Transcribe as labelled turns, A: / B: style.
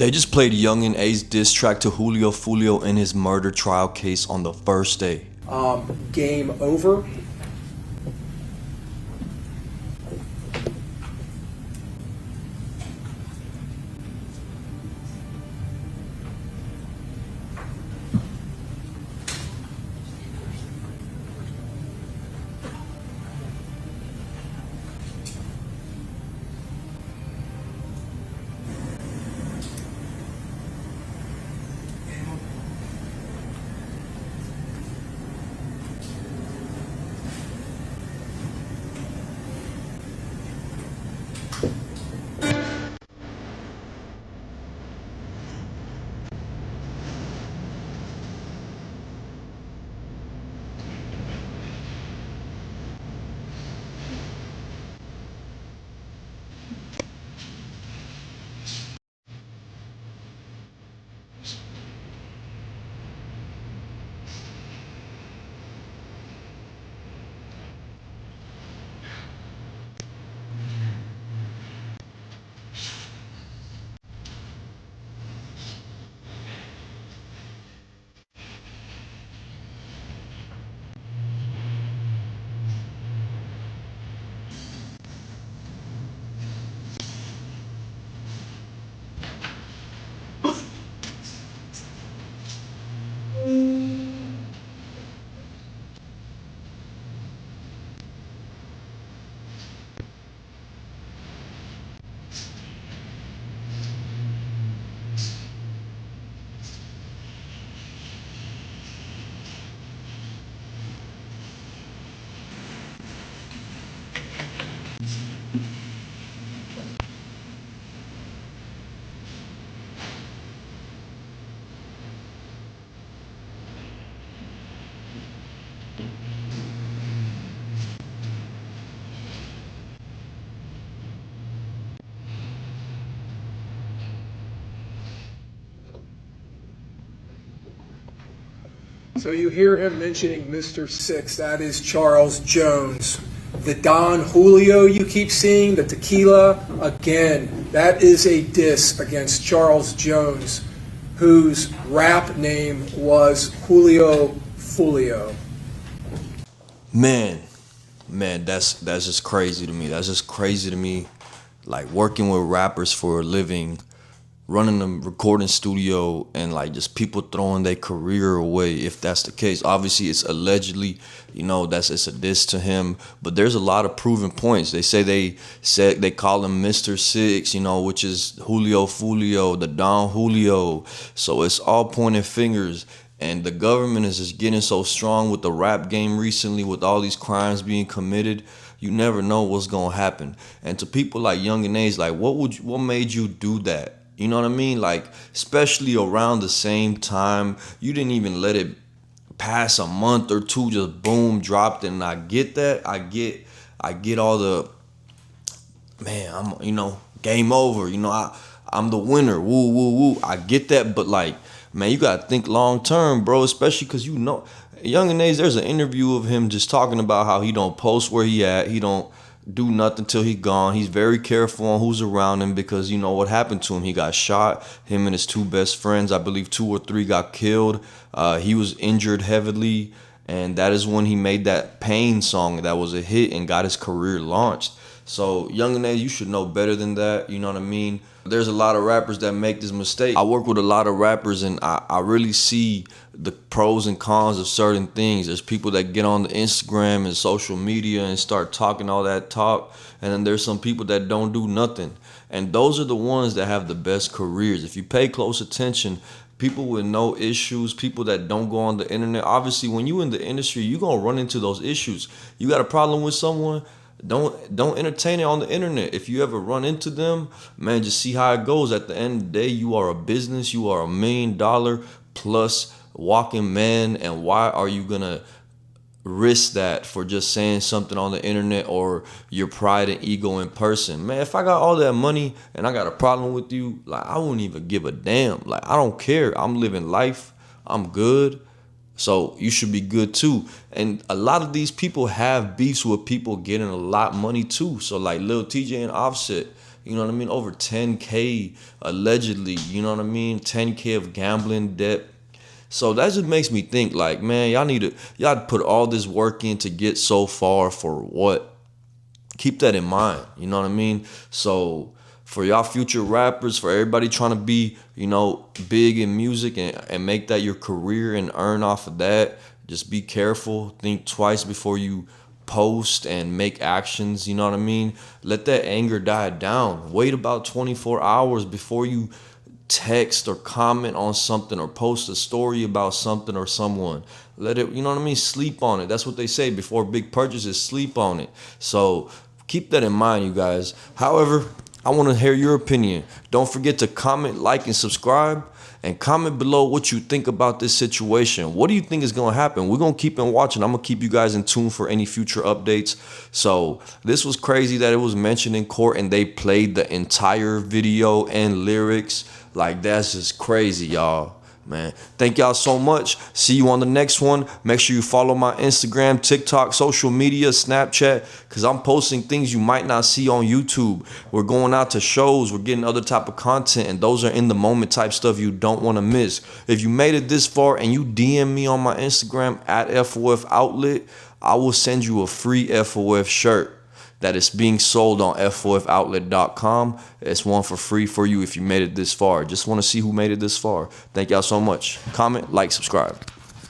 A: They just played Yungeen A's diss track to Julio Foolio in his murder trial case on the first day.
B: Game over. So you hear him mentioning Mr. Six. That is Charles Jones. The Don Julio you keep seeing, the tequila, again, that is a diss against Charles Jones, whose rap name was Julio Foolio.
A: Man, that's just crazy to me. That's just crazy to me. Like working with rappers for a living, running a recording studio, and like just people throwing their career away if that's the case. Obviously it's allegedly, it's a diss to him, but there's a lot of proven points. They call him Mr. Six, which is Julio Foolio, the Don Julio. So it's all pointing fingers. And the government is just getting so strong with the rap game recently, with all these crimes being committed. You never know what's gonna happen. And to people like Yungeen A's, like what made you do that? You know what I mean? Like, especially around the same time, you didn't even let it pass a month or two, just boom, dropped it. And I get that. I get all the, man, game over. I'm the winner. Woo, woo, woo. I get that, but like, man, you gotta think long term, bro. Especially because Yungeen A's, there's an interview of him just talking about how he don't post where he at. He don't do nothing till he gone. He's very careful on who's around him because what happened to him. He got shot. Him and his two best friends, I believe 2 or 3, got killed. He was injured heavily, and that is when he made that Pain song that was a hit and got his career launched. So Yungeen A, you should know better than that. You know what I mean? There's a lot of rappers that make this mistake. I work with a lot of rappers, and I really see the pros and cons of certain things. There's people that get on the Instagram and social media and start talking all that talk, and then there's some people that don't do nothing. And those are the ones that have the best careers. If you pay close attention, people with no issues, people that don't go on the internet. Obviously, when you in the industry, you're gonna run into those issues. You got a problem with someone, don't entertain it on the internet. If you ever run into them, man, just see how it goes. At the end of the day, you are a business. You are $1 million plus walking man. And why are you gonna risk that for just saying something on the internet or your pride and ego in person? Man, if I got all that money and I got a problem with you, like, I wouldn't even give a damn. Like, I don't care. I'm living life. I'm good. So you should be good too. And a lot of these people have beefs with people getting a lot of money too. So like Lil TJ and Offset, you know what I mean, over 10K allegedly, you know what I mean, 10K of gambling debt. So that just makes me think like, man, y'all put all this work in to get so far for what? Keep that in mind, you know what I mean? So for y'all future rappers, for everybody trying to be, you know, big in music and make that your career and earn off of that, just be careful. Think twice before you post and make actions, you know what I mean? Let that anger die down. Wait about 24 hours before you text or comment on something or post a story about something or someone. Let it, you know what I mean? Sleep on it. That's what they say before big purchases, sleep on it. So keep that in mind, you guys. However, I want to hear your opinion. Don't forget to comment, like, and subscribe. And comment below what you think about this situation. What do you think is going to happen? We're going to keep on watching. I'm going to keep you guys in tune for any future updates. So this was crazy that it was mentioned in court and they played the entire video and lyrics. Like, that's just crazy, y'all. Man, thank y'all so much. See you on the next one. Make sure you follow my Instagram, TikTok, social media, Snapchat, because I'm posting things you might not see on YouTube. We're going out to shows. We're getting other type of content, and those are in the moment type stuff you don't want to miss. If you made it this far and you DM me on my Instagram at FOF Outlet, I will send you a free FOF shirt that is being sold on fofoutlet.com. It's one for free for you if you made it this far. Just want to see who made it this far. Thank y'all so much. Comment, like, subscribe.